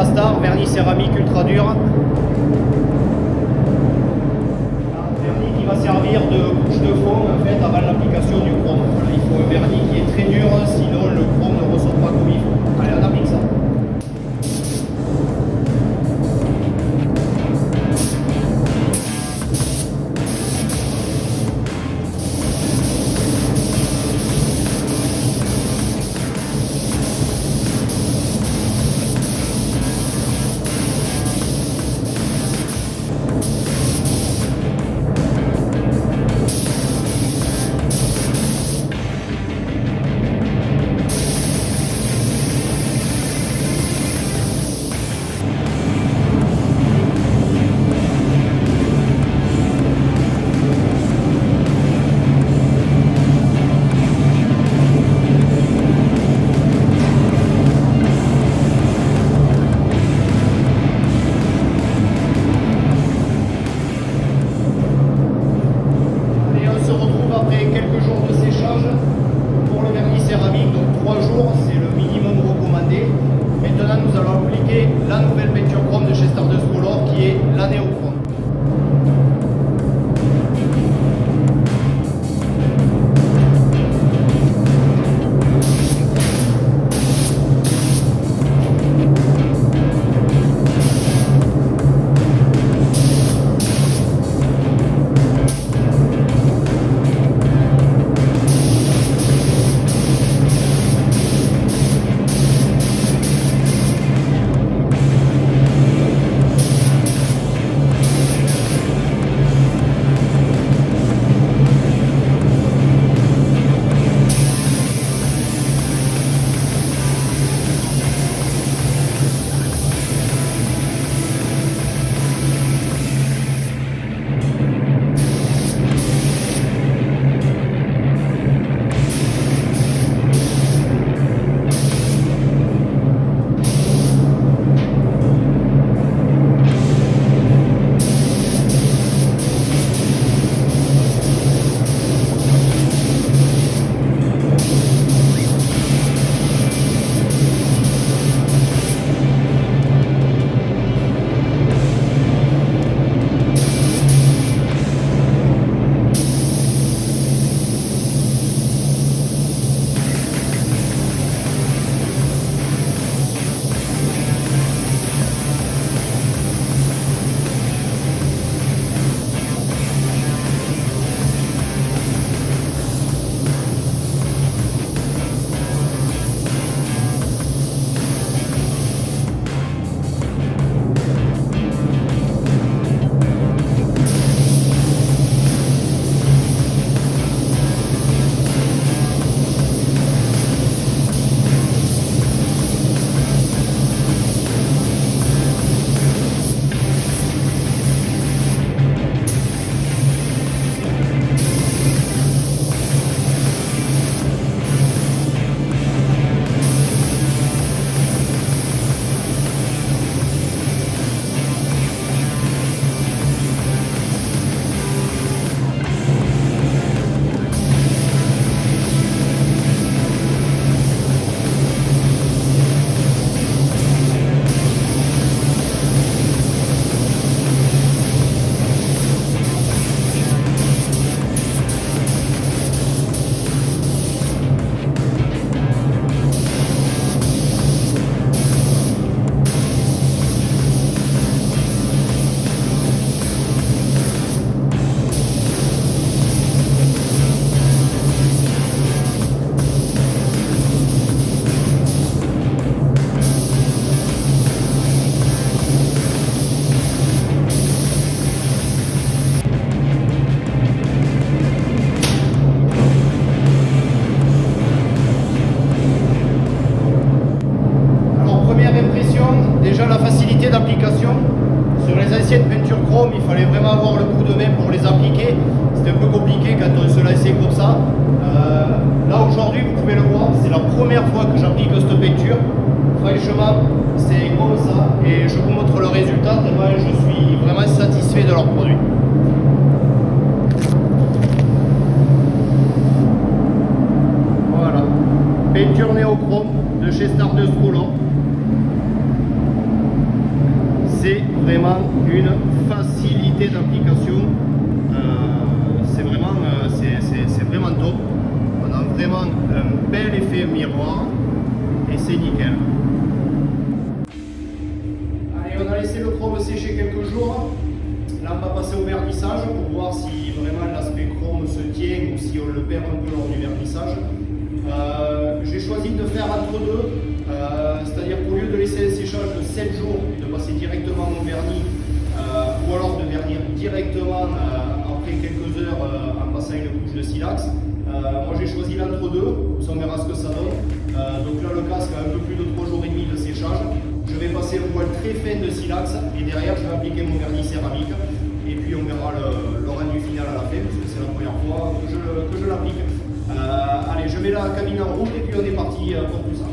Terrastar, vernis céramique ultra dur. Un vernis qui va servir de couche de fond en fait avant l'application du chrome. Voilà, il faut un vernis qui est très dur, sinon le chrome ne ressort pas comme il faut. Allez, on applique ça. La nouvelle peinture chrome de chez Stardust Color qui est la néochrome. D'application. Sur les anciennes peintures chrome, il fallait vraiment avoir le coup de main pour les appliquer. C'était un peu compliqué quand on se laissait comme ça. Là aujourd'hui, vous pouvez le voir, c'est la première fois que j'applique cette peinture. Franchement, c'est comme ça et je vous montre le résultat tellement je suis vraiment satisfait de leur produit. Voilà, peinture néochrome de chez Stardust Color. une facilité d'application. C'est vraiment top. On a vraiment un bel effet miroir et c'est nickel. Allez, on a laissé le chrome sécher quelques jours. Là, on va passer au vernissage pour voir si vraiment l'aspect chrome se tient ou si on le perd un peu lors du vernissage. J'ai choisi de faire entre deux, c'est-à-dire qu'au lieu de laisser un séchage de 7 jours et de passer directement au vernis, ou alors de vernir directement après quelques heures en passant une couche de silax, moi j'ai choisi l'entre-deux, on verra ce que ça donne. Donc là le casque a un peu plus de 3 jours et demi de séchage. Je vais passer un voile très fin de silax et derrière je vais appliquer mon vernis céramique. Et puis on verra le rendu final à la fin, parce que c'est la première fois que je l'applique. Allez, je mets la cabine en route et puis on est parti pour tout ça.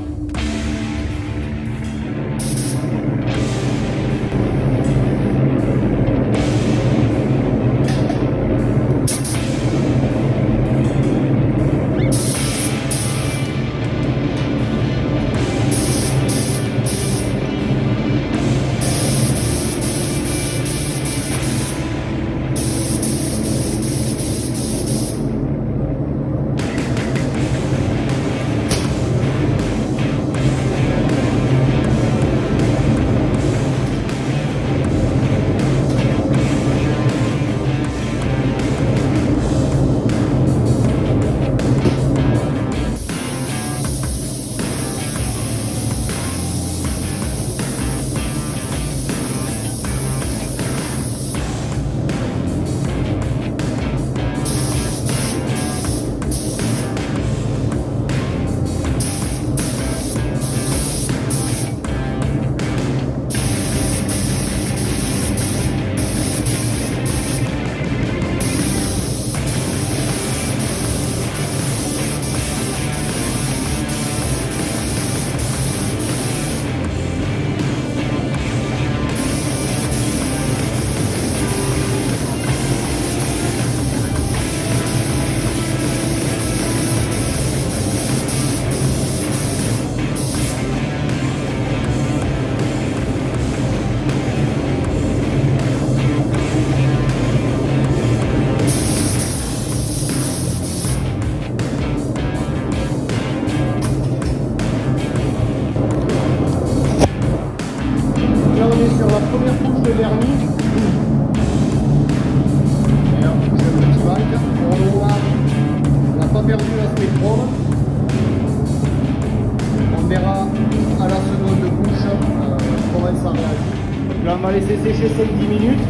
Là, on va laisser sécher 5-10 minutes.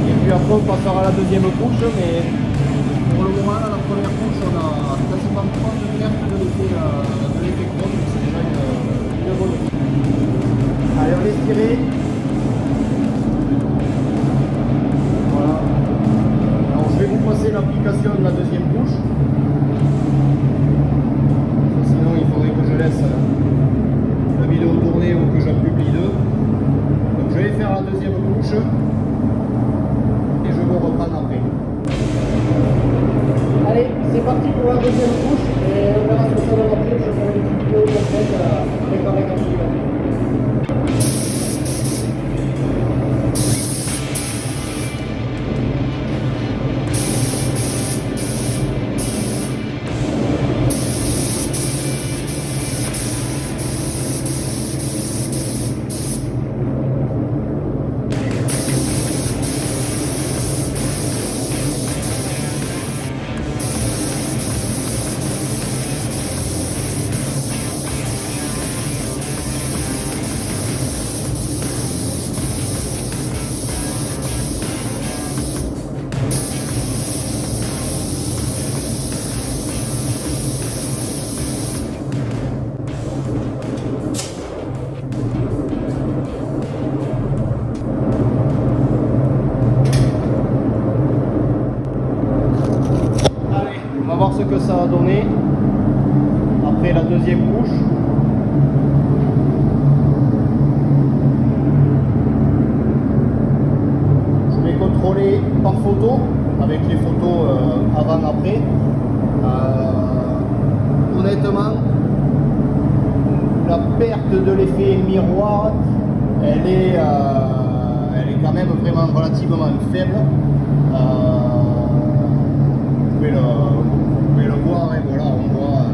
Et puis après, on passera à la deuxième couche. Mais pour le moment, là, la première couche, on a quasiment pas de perte de l'effet chrome. Donc c'est déjà une bonne chose. Allez, on laisse tirer. Voilà. Alors, je vais vous passer l'application de la deuxième couche. Sinon, il faudrait que je laisse la vidéo tourner ou que je publie deux. Donc je vais faire la deuxième couche et je vous reprends après. Allez, c'est parti pour la deuxième couche et on verra ce que ça va après. Je ferai une petite vidéo complète avec la récapitulative. Ce que ça a donné après la deuxième couche. Je vais contrôler par photo avec les photos avant-après. Honnêtement, la perte de l'effet miroir, elle est quand même vraiment relativement faible. Vous pouvez le voir, et voilà, on voit.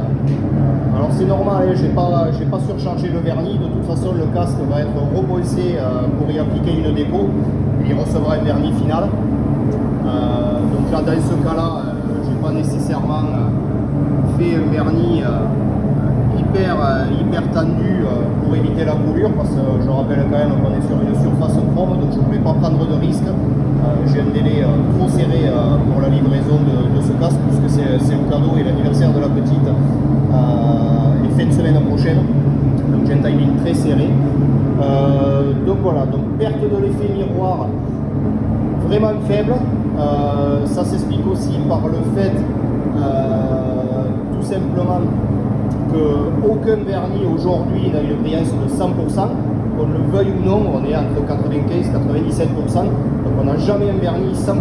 Alors c'est normal, hein, j'ai pas surchargé le vernis. De toute façon, le casque va être repolsé pour y appliquer une déco et il recevra un vernis final. Donc là, dans ce cas-là, j'ai pas nécessairement fait un vernis hyper tendu pour éviter la coulure, parce que je rappelle quand même qu'on est sur une surface chrome, donc je ne voulais pas prendre de risque. J'ai un délai trop serré pour la livraison de ce casque, puisque c'est au cadeau et l'anniversaire de la petite est fin de semaine prochaine, donc j'ai un timing très serré. Donc voilà, donc perte de l'effet miroir vraiment faible. Ça s'explique aussi par le fait tout simplement qu'aucun vernis aujourd'hui n'a une brillance de 100%, qu'on le veuille ou non, on est entre 95 et 97%, donc on n'a jamais un vernis 100%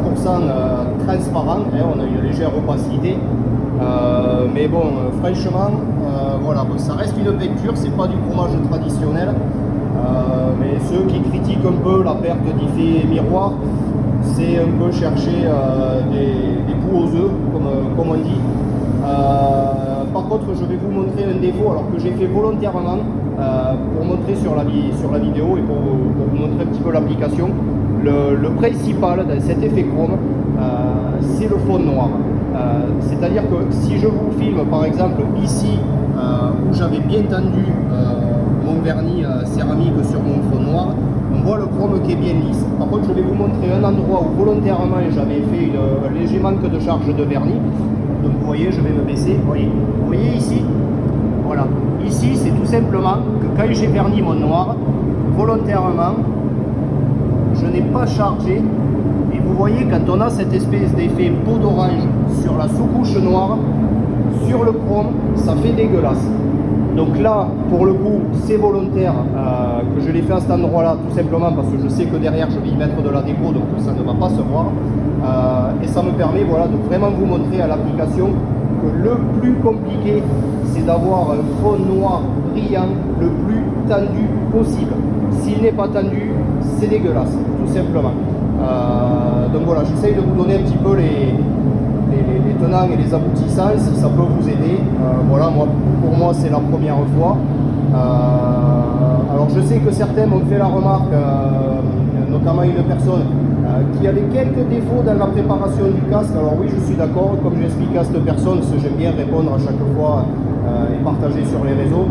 transparent, hein, on a une légère opacité, mais bon, franchement, voilà, bon, ça reste une peinture, c'est pas du chromage traditionnel, mais ceux qui critiquent un peu la perte d'effet miroir, c'est un peu chercher des poux aux œufs, comme on dit. Par contre, je vais vous montrer un défaut, alors que j'ai fait volontairement pour montrer sur la vidéo et pour vous montrer un petit peu l'application. Le principal dans cet effet chrome, c'est le fond noir. C'est-à-dire que si je vous filme par exemple ici, où j'avais bien tendu mon vernis céramique sur mon fond noir, on voit le chrome qui est bien lisse. Par contre, je vais vous montrer un endroit où volontairement j'avais fait un léger manque de charge de vernis. Donc vous voyez, je vais me baisser. Vous voyez ici, voilà. Ici, c'est tout simplement que quand j'ai verni mon noir, volontairement, je n'ai pas chargé. Et vous voyez, quand on a cette espèce d'effet peau d'orange sur la sous-couche noire, sur le chrome, ça fait dégueulasse. Donc là, pour le coup, c'est volontaire que je l'ai fait à cet endroit-là, tout simplement parce que je sais que derrière, je vais y mettre de la déco, donc ça ne va pas se voir. Et ça me permet, voilà, de vraiment vous montrer à l'application que le plus compliqué, c'est d'avoir un fond noir brillant le plus tendu possible. S'il n'est pas tendu, c'est dégueulasse, tout simplement. Donc voilà, j'essaye de vous donner un petit peu les tenants et les aboutissants, si ça peut vous aider. Voilà, pour moi c'est la première fois. Alors je sais que certains m'ont fait la remarque, notamment une personne qui avait quelques défauts dans la préparation du casque. Alors oui, je suis d'accord, comme j'explique à cette personne, parce que j'aime bien répondre à chaque fois et partager sur les réseaux.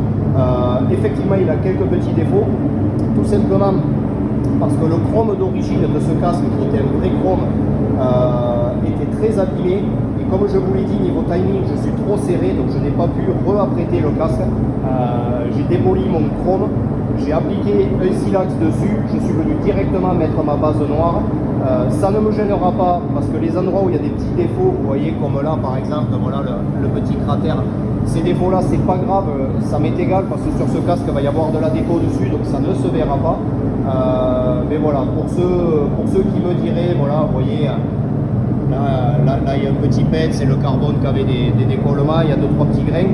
Effectivement, il a quelques petits défauts, tout simplement parce que le chrome d'origine de ce casque, qui était un vrai chrome, était très abîmé. Et comme je vous l'ai dit, niveau timing, je suis trop serré, donc je n'ai pas pu réapprêter le casque. J'ai démoli mon chrome, j'ai appliqué un silex dessus, je suis venu directement mettre ma base noire. Ça ne me gênera pas, parce que les endroits où il y a des petits défauts, vous voyez comme là par exemple, voilà le petit cratère, ces défauts là c'est pas grave, ça m'est égal, parce que sur ce casque il va y avoir de la déco dessus, donc ça ne se verra pas. Mais voilà, pour ceux qui me diraient, voilà, vous voyez, là il y a un petit pet, c'est le carbone qui avait des décollements, il y a 2-3 petits grains.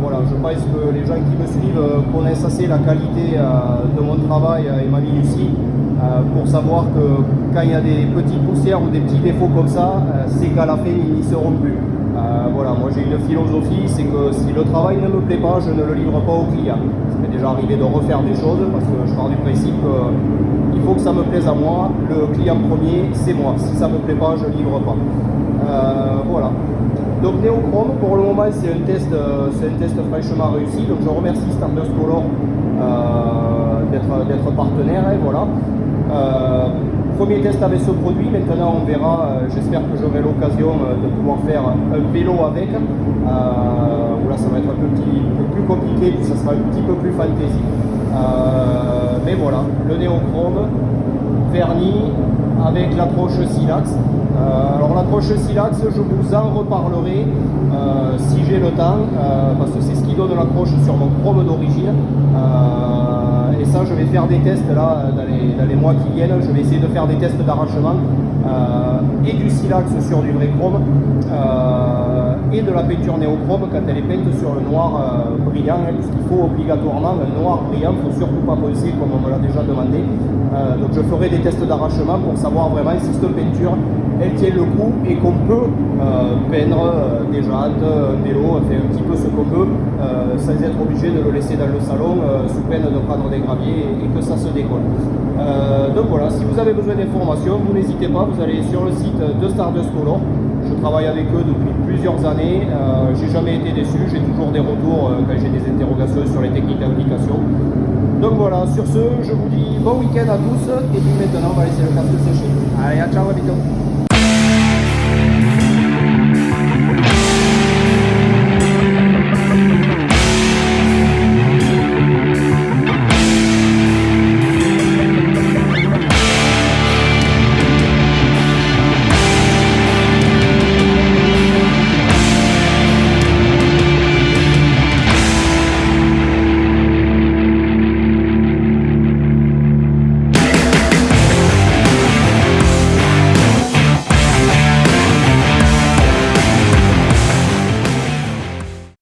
Voilà, je pense que les gens qui me suivent connaissent assez la qualité de mon travail et ma minutie pour savoir que quand il y a des petites poussières ou des petits défauts comme ça, c'est qu'à la fin ils n'y seront plus. Voilà, moi j'ai une philosophie, c'est que si le travail ne me plaît pas, je ne le livre pas au client. Ça m'est déjà arrivé de refaire des choses parce que je pars du principe qu'il faut que ça me plaise à moi. Le client premier, c'est moi. Si ça ne me plaît pas, je ne livre pas. Voilà. Donc Néochrome, pour le moment, c'est un test fraîchement réussi. Donc je remercie Stardust Color d'être partenaire. Et voilà. Premier test avec ce produit, maintenant on verra, j'espère que j'aurai l'occasion de pouvoir faire un vélo avec, où là ça va être un peu plus compliqué, puis ça sera un petit peu plus fantasy. Mais voilà, le néochrome, vernis, avec l'approche silex. Alors l'approche silex, je vous en reparlerai si j'ai le temps, parce que c'est ce qui donne l'approche sur mon chrome d'origine. Et ça, je vais faire des tests là dans les mois qui viennent. Je vais essayer de faire des tests d'arrachement et du silax sur du vrai chrome et de la peinture néochrome quand elle est peinte sur le noir brillant, puisqu'il faut obligatoirement un noir brillant. Il ne faut surtout pas penser comme on me l'a déjà demandé. Donc je ferai des tests d'arrachement pour savoir vraiment si cette peinture elle tient le coup et qu'on peut peindre des jantes, un vélo, enfin un petit peu ce qu'on veut sans être obligé de le laisser dans le salon sous peine de prendre des graviers et que ça se décolle. Donc voilà, si vous avez besoin d'informations, vous n'hésitez pas, vous allez sur le site de Stardust Color. Je travaille avec eux depuis plusieurs années, j'ai jamais été déçu, j'ai toujours des retours quand j'ai des interrogations sur les techniques d'application. Donc voilà, sur ce, je vous dis bon week-end à tous et puis maintenant on va laisser le casque sécher. Allez, à ciao, à bientôt.